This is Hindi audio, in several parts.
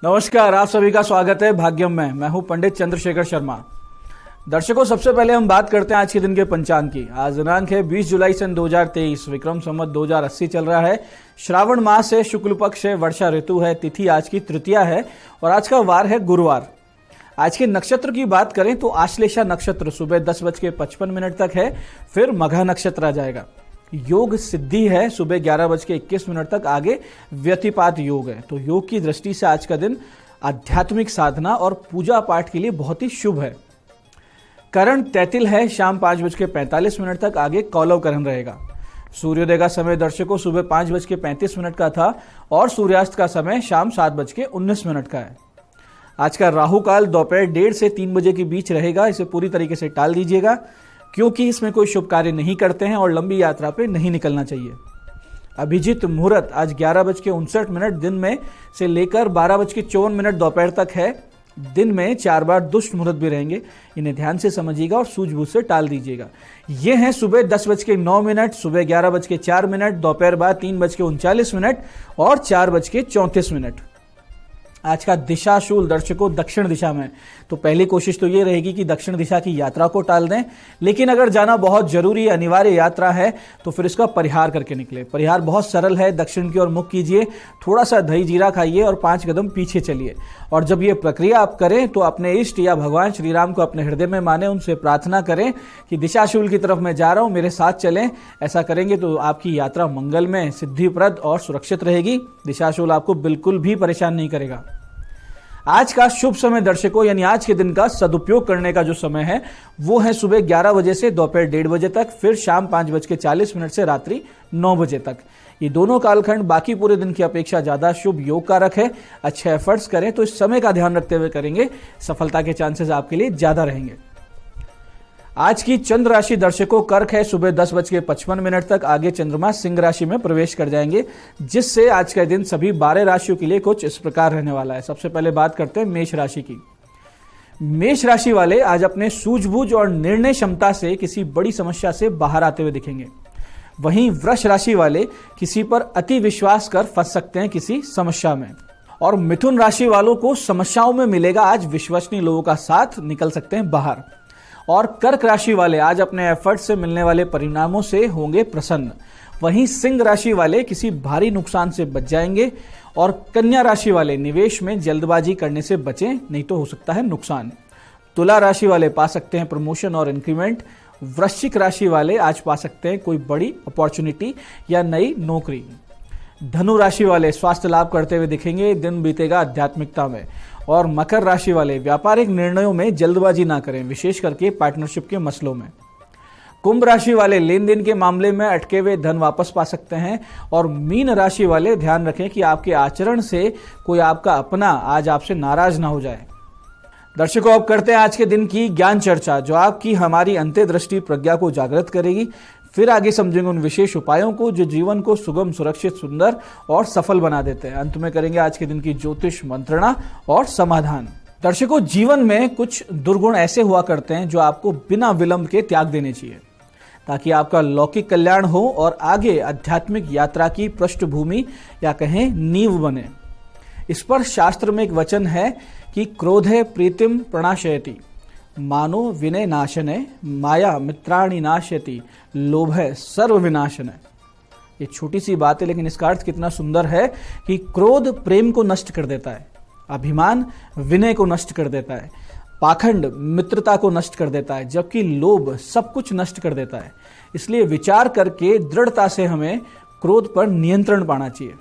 नमस्कार, आप सभी का स्वागत है भाग्यम में। मैं हूं पंडित चंद्रशेखर शर्मा। दर्शकों, सबसे पहले हम बात करते हैं आज के दिन के पंचांग की। आज दिनांक है 20 जुलाई सन 2023, विक्रम संवत 2080 चल रहा है। श्रावण मास है, शुक्ल पक्ष है, वर्षा ऋतु है, तिथि आज की तृतीया है और आज का वार है गुरुवार। आज के नक्षत्र की बात करें तो आश्लेषा नक्षत्र सुबह 10:55 तक है, फिर मघा नक्षत्र आ जाएगा। योग सिद्धि है, सुबह 11:21 तक, आगे व्यतिपात योग है। तो योग की दृष्टि से आज का दिन आध्यात्मिक साधना और पूजा पाठ के लिए बहुत ही शुभ है। करण तैतिल है, शाम 5:45 तक, आगे कौलव करण रहेगा। सूर्योदय का समय दर्शकों सुबह 5:35 का था और सूर्यास्त का समय शाम 7:19 का है। आज का राहु काल दोपहर 1:30 से 3 बजे के बीच रहेगा। इसे पूरी तरीके से टाल दीजिएगा क्योंकि इसमें कोई शुभ कार्य नहीं करते हैं और लंबी यात्रा पे नहीं निकलना चाहिए। अभिजीत मुहूर्त आज 11:59 दिन में से लेकर 12:54 दोपहर तक है। दिन में 4 बार दुष्ट मुहूर्त भी रहेंगे, इन्हें ध्यान से समझिएगा और सूझबूझ से टाल दीजिएगा। ये हैं सुबह 10:09, सुबह 11:04, दोपहर बाद 3:39 और 4:34। आज का दिशाशूल दर्शकों दक्षिण दिशा में। तो पहली कोशिश तो ये रहेगी कि दक्षिण दिशा की यात्रा को टाल दें, लेकिन अगर जाना बहुत जरूरी अनिवार्य यात्रा है तो फिर इसका परिहार करके निकले। परिहार बहुत सरल है, दक्षिण की ओर मुख कीजिए, थोड़ा सा दही जीरा खाइए और 5 कदम पीछे चलिए। और जब ये प्रक्रिया आप करें तो अपने इष्ट या भगवान श्री राम को अपने हृदय में माने, उनसे प्रार्थना करें कि दिशाशूल की तरफ मैं जा रहा हूं, मेरे साथ चलें। ऐसा करेंगे तो आपकी यात्रा मंगल में, सिद्धिप्रद और सुरक्षित रहेगी। दिशाशूल आपको बिल्कुल भी परेशान नहीं करेगा। आज का शुभ समय दर्शकों, यानी आज के दिन का सदुपयोग करने का जो समय है वो है सुबह 11 बजे से दोपहर 1:30 बजे तक, फिर शाम 5:40 से रात्रि 9 बजे तक। ये दोनों कालखंड बाकी पूरे दिन की अपेक्षा ज्यादा शुभ योग कारक है। अच्छे एफर्ट्स करें तो इस समय का ध्यान रखते हुए करेंगे, सफलता के चांसेस आपके लिए ज्यादा रहेंगे। आज की चंद्र राशि दर्शकों कर्क है, सुबह 10:55 तक, आगे चंद्रमा सिंह राशि में प्रवेश कर जाएंगे, जिससे आज का दिन सभी 12 राशियों के लिए कुछ इस प्रकार रहने वाला है। सबसे पहले बात करते हैं मेष राशि की। मेष राशि वाले आज अपने सूझबूझ और निर्णय क्षमता से किसी बड़ी समस्या से बाहर आते हुए दिखेंगे। वहीं वृष राशि वाले किसी पर अति विश्वास कर फंस सकते हैं किसी समस्या में। और मिथुन राशि वालों को समस्याओं में मिलेगा आज विश्वसनीय लोगों का साथ, निकल सकते हैं बाहर। और कर्क राशि वाले आज अपने एफर्ट से मिलने वाले परिणामों से होंगे प्रसन्न। वहीं सिंह राशि वाले किसी भारी नुकसान से बच जाएंगे। और कन्या राशि वाले निवेश में जल्दबाजी करने से बचें, नहीं तो हो सकता है नुकसान। तुला राशि वाले पा सकते हैं प्रमोशन और इंक्रीमेंट। वृश्चिक राशि वाले आज पा सकते हैं कोई बड़ी अपॉर्चुनिटी या नई नौकरी। धनु राशि वाले स्वास्थ्य लाभ करते हुए दिखेंगे, दिन बीतेगा आध्यात्मिकता में। और मकर राशि वाले व्यापारिक निर्णयों में जल्दबाजी ना करें, विशेष करके पार्टनरशिप के मसलों में। कुंभ राशि वाले लेन देन के मामले में अटके हुए धन वापस पा सकते हैं। और मीन राशि वाले ध्यान रखें कि आपके आचरण से कोई आपका अपना आज आपसे नाराज ना हो जाए। दर्शकों, अब करते हैं आज के दिन की ज्ञान चर्चा, जो आपकी हमारी अंतर्दृष्टि प्रज्ञा को जागृत करेगी। फिर आगे समझेंगे उन विशेष उपायों को जो जीवन को सुगम, सुरक्षित, सुंदर और सफल बना देते हैं। अंत में करेंगे आज के दिन की ज्योतिष मंत्रणा और समाधान। दर्शकों, जीवन में कुछ दुर्गुण ऐसे हुआ करते हैं जो आपको बिना विलंब के त्याग देने चाहिए, ताकि आपका लौकिक कल्याण हो और आगे आध्यात्मिक यात्रा की पृष्ठभूमि या कहें नींव बने। इस पर शास्त्र में एक वचन है कि क्रोधे प्रीतिम प्रणाशयति, मानो विनय नाशने, माया मित्राणि नाशयति, लोभे सर्व विनाशने। ये छोटी सी बात है लेकिन इसका अर्थ कितना सुंदर है कि क्रोध प्रेम को नष्ट कर देता है, अभिमान विनय को नष्ट कर देता है, पाखंड मित्रता को नष्ट कर देता है, जबकि लोभ सब कुछ नष्ट कर देता है। इसलिए विचार करके दृढ़ता से हमें क्रोध पर नियंत्रण पाना चाहिए।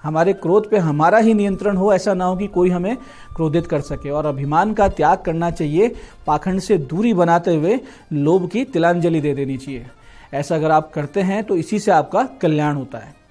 हमारे क्रोध पे हमारा ही नियंत्रण हो, ऐसा ना हो कि कोई हमें क्रोधित कर सके। और अभिमान का त्याग करना चाहिए, पाखंड से दूरी बनाते हुए लोभ की तिलांजलि दे देनी चाहिए। ऐसा अगर आप करते हैं तो इसी से आपका कल्याण होता है।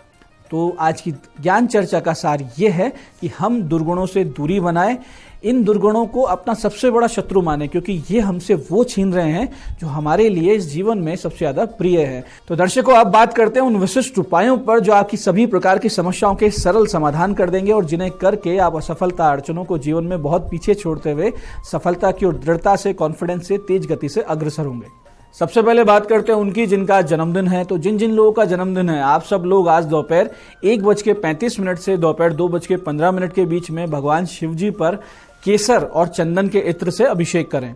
तो आज की ज्ञान चर्चा का सार ये है कि हम दुर्गुणों से दूरी बनाएं, इन दुर्गुणों को अपना सबसे बड़ा शत्रु माने, क्योंकि ये हमसे वो छीन रहे हैं जो हमारे लिए इस जीवन में सबसे ज्यादा प्रिय है। तो दर्शकों, अब बात करते हैं उन विशिष्ट उपायों पर जो आपकी सभी प्रकार की समस्याओं के सरल समाधान कर देंगे और जिन्हें करके आप असफलता अड़चनों को जीवन में बहुत पीछे छोड़ते हुए सफलता की ओर दृढ़ता से, कॉन्फिडेंस से, तेज गति से अग्रसर होंगे। सबसे पहले बात करते हैं उनकी जिनका जन्मदिन है। तो जिन जिन लोगों का जन्मदिन है, आप सब लोग आज दोपहर 1:35 से दोपहर 2:15 के बीच में भगवान शिव जी पर केसर और चंदन के इत्र से अभिषेक करें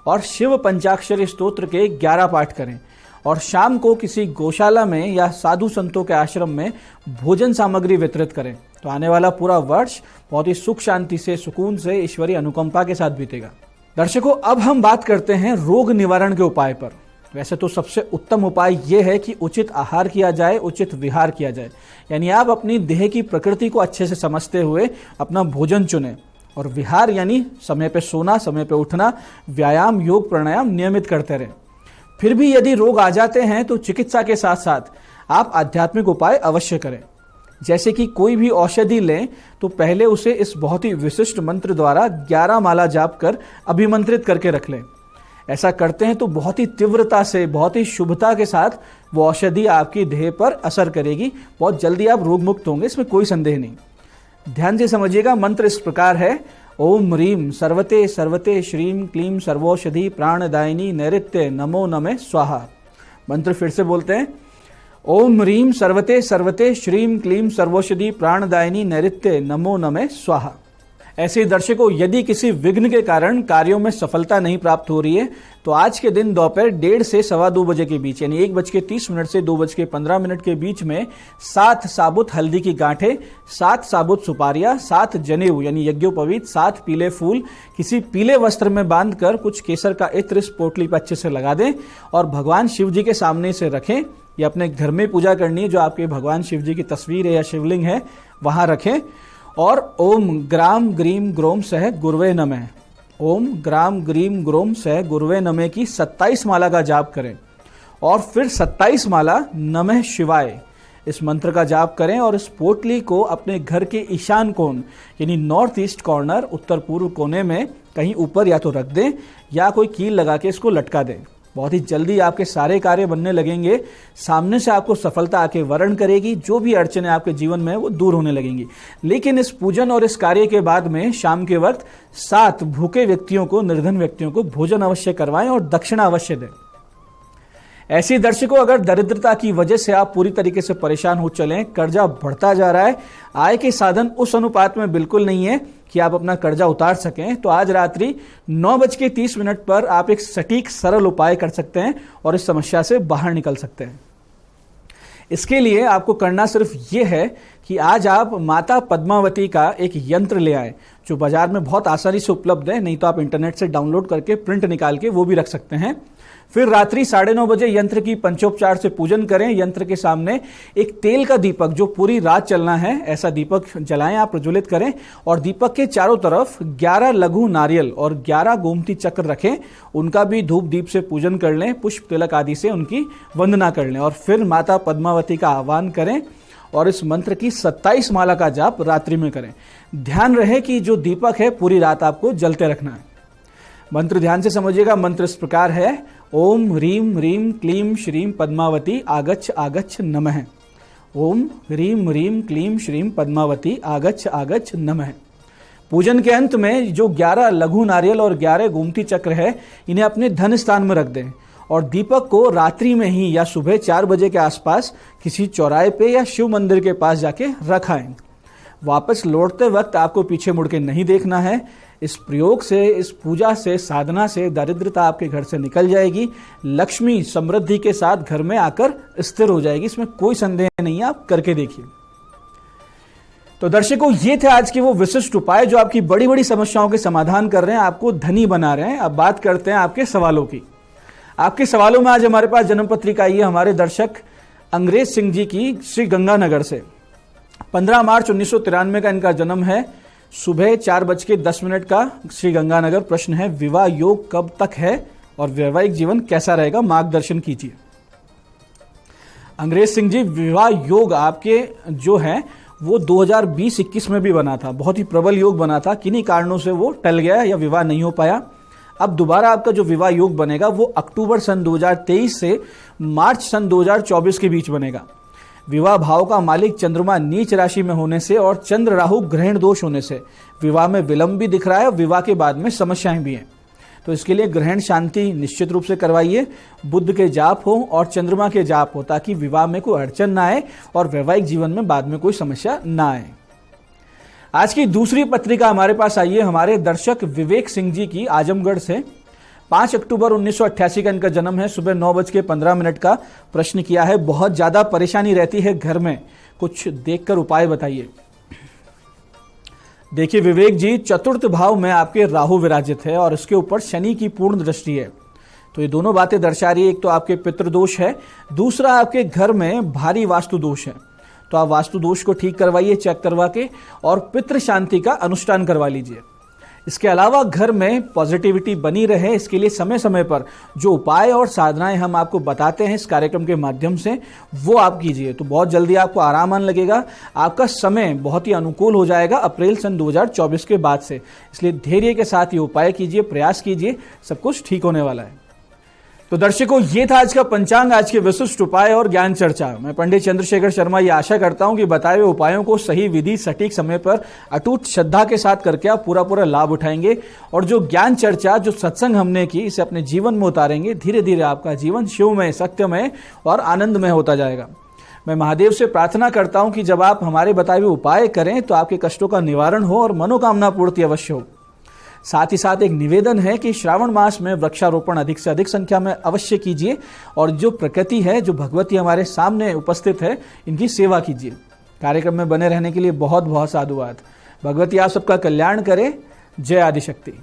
और शिव पंचाक्षरी स्तोत्र के 11 पाठ करें और शाम को किसी गौशाला में या साधु संतों के आश्रम में भोजन सामग्री वितरित करें। तो आने वाला पूरा वर्ष बहुत ही सुख शांति से, सुकून से, ईश्वरीय अनुकंपा के साथ बीतेगा। दर्शकों, अब हम बात करते हैं रोग निवारण के उपाय पर। वैसे तो सबसे उत्तम उपाय यह है कि उचित आहार किया जाए, उचित विहार किया जाए, यानी आप अपनी देह की प्रकृति को अच्छे से समझते हुए अपना भोजन चुनें। और विहार यानी समय पे सोना, समय पे उठना, व्यायाम, योग, प्राणायाम नियमित करते रहें। फिर भी यदि रोग आ जाते हैं तो चिकित्सा के साथ साथ आप आध्यात्मिक उपाय अवश्य करें। जैसे कि कोई भी औषधि लें तो पहले उसे इस बहुत ही विशिष्ट मंत्र द्वारा 11 माला जाप कर अभिमंत्रित करके रख लें। ऐसा करते हैं तो बहुत ही तीव्रता से, बहुत ही शुभता के साथ वो औषधि आपकी देह पर असर करेगी। बहुत जल्दी आप रोग मुक्त होंगे, इसमें कोई संदेह नहीं। ध्यान से समझिएगा, मंत्र इस प्रकार है। ओम ह्रीं सर्वते सर्वते श्रीं क्लीं सर्वौषधि प्राणदायिनी नैऋत्य नमो नमः स्वाहा। मंत्र फिर से बोलते हैं। ओम ह्रीं सर्वते सर्वते श्रीं क्लीं सर्वौषधि प्राणदायिनी नैऋत्य नमो नमः स्वाहा। ऐसे ही दर्शकों, यदि किसी विघ्न के कारण कार्यों में सफलता नहीं प्राप्त हो रही है तो आज के दिन दोपहर 1:30 से 2:15 बजे के बीच, यानी 1:30 से 2:15 के बीच में 7 साबुत हल्दी की गांठें, 7 साबुत सुपारियां, 7 जनेऊ यानी यज्ञोपवीत, 7 पीले फूल किसी पीले वस्त्र में बांधकर कुछ केसर का इत्र इस पोटली पर अच्छे से लगा दें और भगवान शिव जी के सामने से रखें। या अपने घर में पूजा करनी है, जो आपके भगवान शिव जी की तस्वीर है या शिवलिंग है वहां रखें और ओम ग्राम ग्रीम ग्रोम सह गुरुवे नमः, ओम ग्राम ग्रीम ग्रोम सह गुरुवे नमः की 27 माला का जाप करें और फिर 27 माला नमः शिवाय इस मंत्र का जाप करें और इस पोटली को अपने घर के ईशान कोण यानी नॉर्थ ईस्ट कॉर्नर, उत्तर पूर्व कोने में कहीं ऊपर या तो रख दें या कोई कील लगा के इसको लटका दें। बहुत ही जल्दी आपके सारे कार्य बनने लगेंगे। सामने से आपको सफलता आके वरण करेगी। जो भी अड़चने आपके जीवन में वो दूर होने लगेंगी। लेकिन इस पूजन और इस कार्य के बाद में शाम के वक्त 7 भूखे व्यक्तियों को, निर्धन व्यक्तियों को भोजन अवश्य करवाएं और दक्षिणा अवश्य दें। ऐसी दर्शकों, अगर दरिद्रता की वजह से आप पूरी तरीके से परेशान हो चलें, कर्जा बढ़ता जा रहा है, आय के साधन उस अनुपात में बिल्कुल नहीं है कि आप अपना कर्जा उतार सकें, तो आज रात्रि 9:30 पर आप एक सटीक सरल उपाय कर सकते हैं और इस समस्या से बाहर निकल सकते हैं। इसके लिए आपको करना सिर्फ ये है कि आज आप माता पद्मावती का एक यंत्र ले आए, जो बाजार में बहुत आसानी से उपलब्ध है, नहीं तो आप इंटरनेट से डाउनलोड करके प्रिंट निकाल के वो भी रख सकते हैं। फिर रात्रि 9:30 बजे यंत्र की पंचोपचार से पूजन करें। यंत्र के सामने एक तेल का दीपक, जो पूरी रात चलना है, ऐसा दीपक जलाएं, आप प्रज्वलित करें और दीपक के चारों तरफ 11 लघु नारियल और 11 गोमती चक्र रखें। उनका भी धूप दीप से पूजन कर लें, पुष्प तिलक आदि से उनकी वंदना कर लें और फिर माता पद्मावती का आह्वान करें और इस मंत्र की 27 माला का जाप रात्रि में करें। ध्यान रहे कि जो दीपक है पूरी रात आपको जलते रखना है। मंत्र ध्यान से समझिएगा। मंत्र इस प्रकार है। ओम ह्रीं ह्रीं क्लीं श्रीं पद्मावती आगच्छ आगच्छ नमः। ओम ह्रीं ह्रीं क्लीं श्रीं पद्मावती आगच्छ आगच्छ नमः। पूजन के अंत में जो 11 लघु नारियल और 11 गोमती चक्र है, इन्हें अपने धन स्थान में रख दें और दीपक को रात्रि में ही या सुबह 4 बजे के आसपास किसी चौराहे पे या शिव मंदिर के पास जाके रखाएं। वापस लौटते वक्त आपको पीछे मुड़ के नहीं देखना है। इस प्रयोग से, इस पूजा से, साधना से दरिद्रता आपके घर से निकल जाएगी। लक्ष्मी समृद्धि के साथ घर में आकर स्थिर हो जाएगी, इसमें कोई संदेह नहीं है। आप करके देखिए। तो दर्शकों, ये थे आज के वो विशिष्ट उपाय जो आपकी बड़ी बड़ी समस्याओं के समाधान कर रहे हैं, आपको धनी बना रहे हैं। अब बात करते हैं आपके सवालों की। आपके सवालों में आज हमारे पास जन्म पत्रिका आई है हमारे दर्शक अंग्रेज सिंह जी की, श्री गंगानगर से। 15 मार्च 1993 का इनका जन्म है। सुबह 4:10 का श्री गंगानगर। प्रश्न है, विवाह योग कब तक है और वैवाहिक जीवन कैसा रहेगा, मार्गदर्शन कीजिए। अंग्रेज सिंह जी, विवाह योग आपके जो है वो 2020-21 में भी बना था, बहुत ही प्रबल योग बना था। किन्हीं कारणों से वो टल गया या विवाह नहीं हो पाया। अब दोबारा आपका जो विवाह योग बनेगा वो अक्टूबर सन 2023 से मार्च सन 2024 के बीच बनेगा। विवाह भाव का मालिक चंद्रमा नीच राशि में होने से और चंद्र राहु ग्रहण दोष होने से विवाह में विलंब भी दिख रहा है और विवाह के बाद में समस्याएं भी हैं। तो इसके लिए ग्रहण शांति निश्चित रूप से करवाइए, बुध के जाप हो और चंद्रमा के जाप हो, ताकि विवाह में कोई अड़चन ना आए और वैवाहिक जीवन में बाद में कोई समस्या ना आए। आज की दूसरी पत्रिका हमारे पास आई है हमारे दर्शक विवेक सिंह जी की, आजमगढ़ से। 5 अक्टूबर 1988 का इनका जन्म है। सुबह 9:15 का प्रश्न किया है, बहुत ज्यादा परेशानी रहती है घर में, कुछ देखकर उपाय बताइए। देखिए विवेक जी, चतुर्थ भाव में आपके राहु विराजित है और इसके ऊपर शनि की पूर्ण दृष्टि है। तो ये दोनों बातें दर्शा रही है, एक तो आपके पितृदोष है, दूसरा आपके घर में भारी वास्तु दोष है। तो आप वास्तु दोष को ठीक करवाइए चेक करवा के, और पितृ शांति का अनुष्ठान करवा लीजिए। इसके अलावा घर में पॉजिटिविटी बनी रहे, इसके लिए समय समय पर जो उपाय और साधनाएं हम आपको बताते हैं इस कार्यक्रम के माध्यम से, वो आप कीजिए तो बहुत जल्दी आपको आराम आने लगेगा। आपका समय बहुत ही अनुकूल हो जाएगा अप्रैल सन 2024 के बाद से। इसलिए धैर्य के साथ ये उपाय कीजिए, प्रयास कीजिए, सब कुछ ठीक होने वाला है। तो दर्शकों, ये था आज का पंचांग, आज के विशिष्ट उपाय और ज्ञान चर्चा। मैं पंडित चंद्रशेखर शर्मा ये आशा करता हूं कि बताए हुए उपायों को सही विधि सटीक समय पर अटूट श्रद्धा के साथ करके आप पूरा लाभ उठाएंगे और जो ज्ञान चर्चा, जो सत्संग हमने की, इसे अपने जीवन में उतारेंगे। धीरे धीरे आपका जीवन शिवमय, सत्यमय और आनंदमय होता जाएगा। मैं महादेव से प्रार्थना करता हूं कि जब आप हमारे बताए हुए उपाय करें तो आपके कष्टों का निवारण हो और मनोकामना पूर्ति अवश्य हो। साथ ही साथ एक निवेदन है कि श्रावण मास में वृक्षारोपण अधिक से अधिक संख्या में अवश्य कीजिए और जो प्रकृति है, जो भगवती हमारे सामने उपस्थित है, इनकी सेवा कीजिए। कार्यक्रम में बने रहने के लिए बहुत बहुत साधुवाद। भगवती आप सबका कल्याण करे। जय आदिशक्ति।